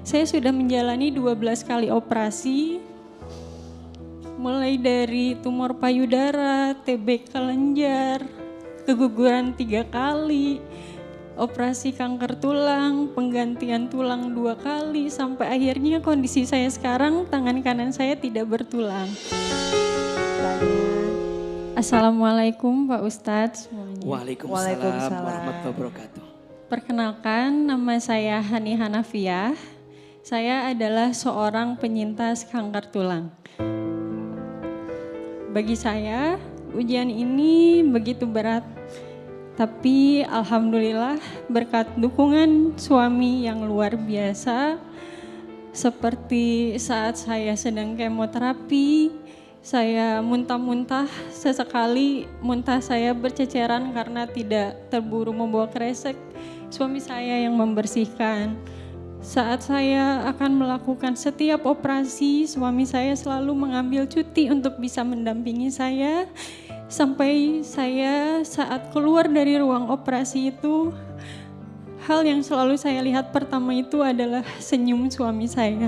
Saya sudah menjalani 12 kali operasi, mulai dari tumor payudara, TB kelenjar, keguguran 3 kali, operasi kanker tulang, penggantian tulang 2 kali, sampai akhirnya kondisi saya sekarang tangan kanan saya tidak bertulang. Assalamualaikum Pak Ustadz. Waalaikumsalam warahmatullahi wabarakatuh. Perkenalkan, nama saya Hani Hanafiah. Saya adalah seorang penyintas kanker tulang. Bagi saya, ujian ini begitu berat. Tapi alhamdulillah berkat dukungan suami yang luar biasa, seperti saat saya sedang kemoterapi, saya muntah-muntah, sesekali muntah saya berceceran karena tidak terburu membawa kresek. Suami saya yang membersihkan. Saat saya akan melakukan setiap operasi, suami saya selalu mengambil cuti untuk bisa mendampingi saya. Sampai saya saat keluar dari ruang operasi itu, hal yang selalu saya lihat pertama itu adalah senyum suami saya.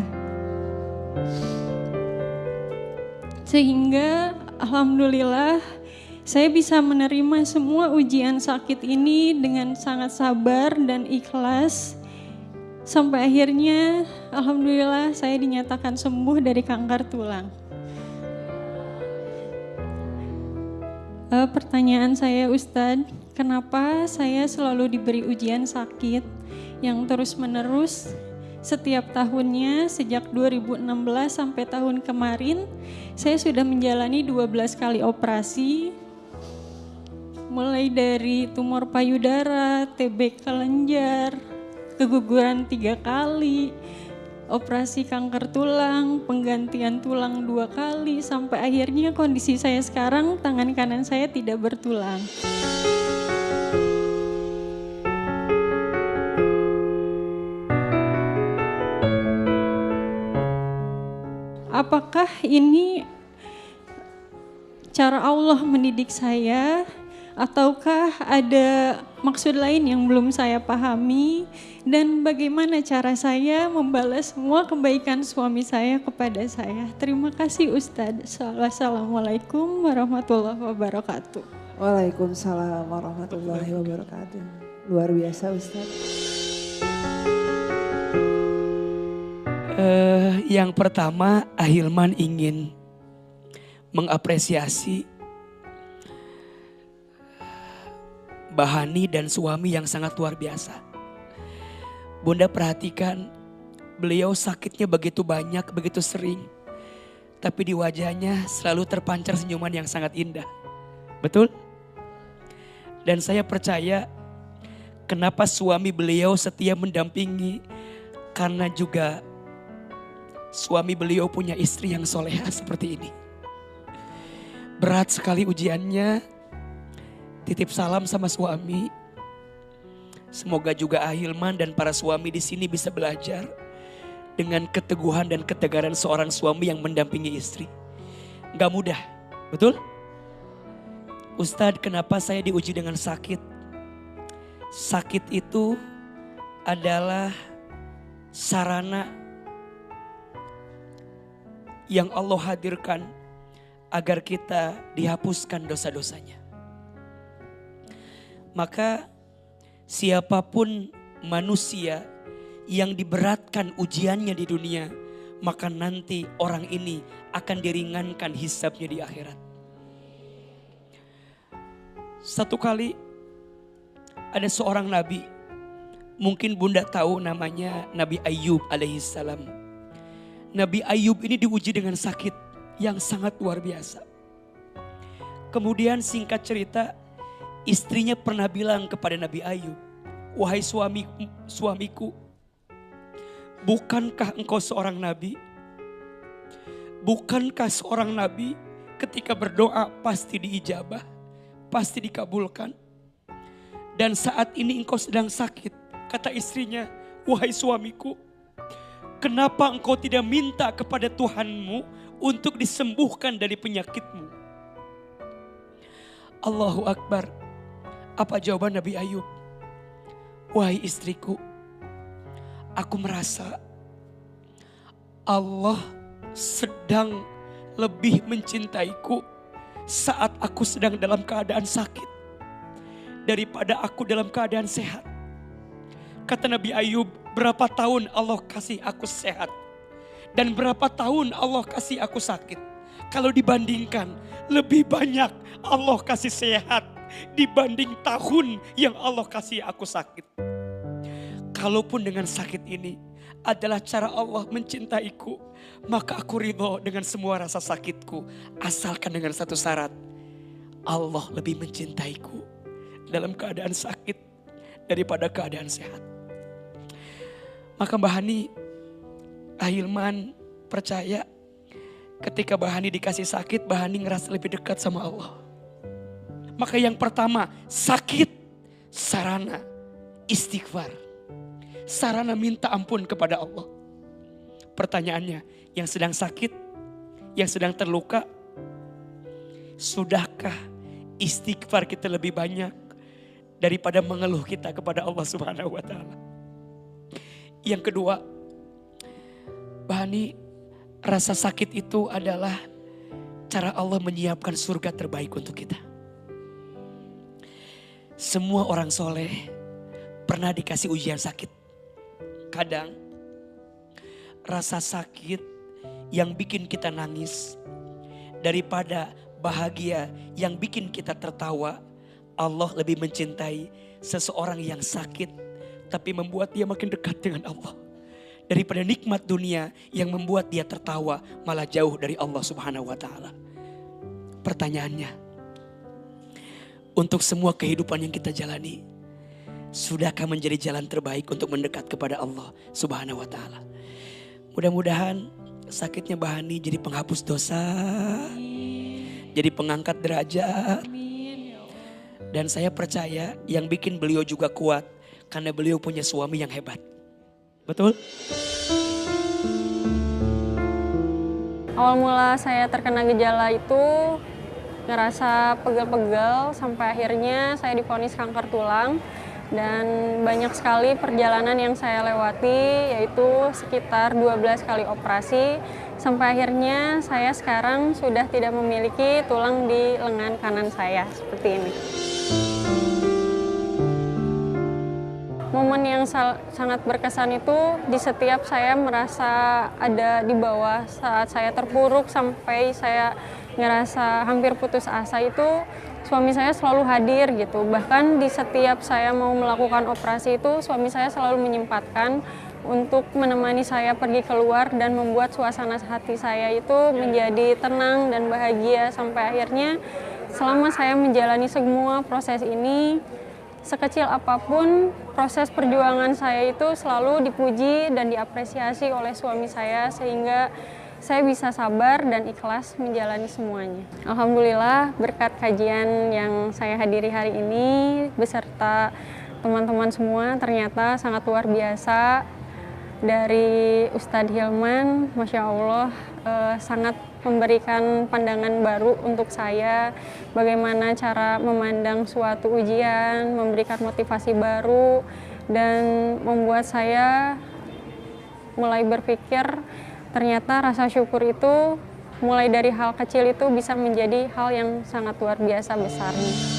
Sehingga alhamdulillah saya bisa menerima semua ujian sakit ini dengan sangat sabar dan ikhlas. Sampai akhirnya alhamdulillah saya dinyatakan sembuh dari kanker tulang. Pertanyaan saya Ustadz, kenapa saya selalu diberi ujian sakit yang terus menerus setiap tahunnya sejak 2016 sampai tahun kemarin saya sudah menjalani 12 kali operasi, mulai dari tumor payudara, TB kelenjar, keguguran 3 kali, operasi kanker tulang, penggantian tulang 2 kali, sampai akhirnya kondisi saya sekarang tangan kanan saya tidak bertulang. Apakah ini cara Allah mendidik saya ataukah ada maksud lain yang belum saya pahami, dan bagaimana cara saya membalas semua kebaikan suami saya kepada saya? Terima kasih Ustadz. Assalamualaikum warahmatullahi wabarakatuh. Waalaikumsalam warahmatullahi wabarakatuh. Luar biasa Ustadz. Yang pertama, Ahilman ingin mengapresiasi Bahani dan suami yang sangat luar biasa. Bunda perhatikan, beliau sakitnya begitu banyak, begitu sering. Tapi di wajahnya selalu terpancar senyuman yang sangat indah. Betul? Dan saya percaya kenapa suami beliau setia mendampingi, karena juga suami beliau punya istri yang soleha seperti ini. Berat sekali ujiannya. Titip salam sama suami. Semoga juga Ahilman dan para suami di sini bisa belajar dengan keteguhan dan ketegaran seorang suami yang mendampingi istri. Gak mudah, betul? Ustadz, kenapa saya diuji dengan sakit? Sakit itu adalah sarana yang Allah hadirkan agar kita dihapuskan dosa-dosanya. Maka siapapun manusia yang diberatkan ujiannya di dunia, maka nanti orang ini akan diringankan hisabnya di akhirat. Satu kali ada seorang nabi, mungkin Bunda tahu namanya Nabi Ayub alaihissalam. Nabi Ayub ini diuji dengan sakit yang sangat luar biasa. Kemudian singkat cerita, istrinya pernah bilang kepada Nabi Ayub, "Wahai suamiku, bukankah engkau seorang nabi? Bukankah seorang nabi ketika berdoa pasti diijabah, pasti dikabulkan? Dan saat ini engkau sedang sakit." Kata istrinya, "Wahai suamiku, kenapa engkau tidak minta kepada Tuhanmu untuk disembuhkan dari penyakitmu?" Allahu Akbar. Apa jawaban Nabi Ayub? "Wahai istriku, aku merasa Allah sedang lebih mencintaiku saat aku sedang dalam keadaan sakit daripada aku dalam keadaan sehat. Kata Nabi Ayub, berapa tahun Allah kasih aku sehat dan berapa tahun Allah kasih aku sakit. Kalau dibandingkan, lebih banyak Allah kasih sehat dibanding tahun yang Allah kasih aku sakit. Kalaupun dengan sakit ini adalah cara Allah mencintaiku, maka aku ridho dengan semua rasa sakitku. Asalkan dengan satu syarat, Allah lebih mencintaiku dalam keadaan sakit daripada keadaan sehat. Maka Mbah Hani, Ahilman percaya ketika Mbah Hani dikasih sakit, Mbah Hani ngerasa lebih dekat sama Allah. Maka yang pertama, sakit sarana istighfar. Sarana minta ampun kepada Allah. Pertanyaannya, yang sedang sakit, yang sedang terluka, sudahkah istighfar kita lebih banyak daripada mengeluh kita kepada Allah Subhanahu wa taala? Yang kedua, Mbah Hani, rasa sakit itu adalah cara Allah menyiapkan surga terbaik untuk kita. Semua orang soleh pernah dikasih ujian sakit. Kadang rasa sakit yang bikin kita nangis daripada bahagia yang bikin kita tertawa. Allah lebih mencintai seseorang yang sakit tapi membuat dia makin dekat dengan Allah, daripada nikmat dunia yang membuat dia tertawa malah jauh dari Allah Subhanahu wa taala. Pertanyaannya, untuk semua kehidupan yang kita jalani, sudahkah menjadi jalan terbaik untuk mendekat kepada Allah Subhanahu wa taala? Mudah-mudahan sakitnya Mbah Hani jadi penghapus dosa, jadi pengangkat derajat. Dan saya percaya yang bikin beliau juga kuat karena beliau punya suami yang hebat. Betul? Awal mula saya terkena gejala itu ngerasa pegel-pegel sampai akhirnya saya divonis kanker tulang. Dan banyak sekali perjalanan yang saya lewati, yaitu sekitar 12 kali operasi. Sampai akhirnya saya sekarang sudah tidak memiliki tulang di lengan kanan saya seperti ini. Momen yang sangat berkesan itu di setiap saya merasa ada di bawah, saat saya terpuruk sampai saya ngerasa hampir putus asa, itu suami saya selalu hadir gitu. Bahkan di setiap saya mau melakukan operasi itu suami saya selalu menyempatkan untuk menemani saya pergi keluar dan membuat suasana hati saya itu menjadi tenang dan bahagia. Sampai akhirnya selama saya menjalani semua proses ini, sekecil apapun proses perjuangan saya itu selalu dipuji dan diapresiasi oleh suami saya, sehingga saya bisa sabar dan ikhlas menjalani semuanya. Alhamdulillah berkat kajian yang saya hadiri hari ini beserta teman-teman semua ternyata sangat luar biasa. Dari Ustadz Hilman, Masya Allah, sangat memberikan pandangan baru untuk saya, bagaimana cara memandang suatu ujian, memberikan motivasi baru, dan membuat saya mulai berpikir ternyata rasa syukur itu mulai dari hal kecil itu bisa menjadi hal yang sangat luar biasa besarnya.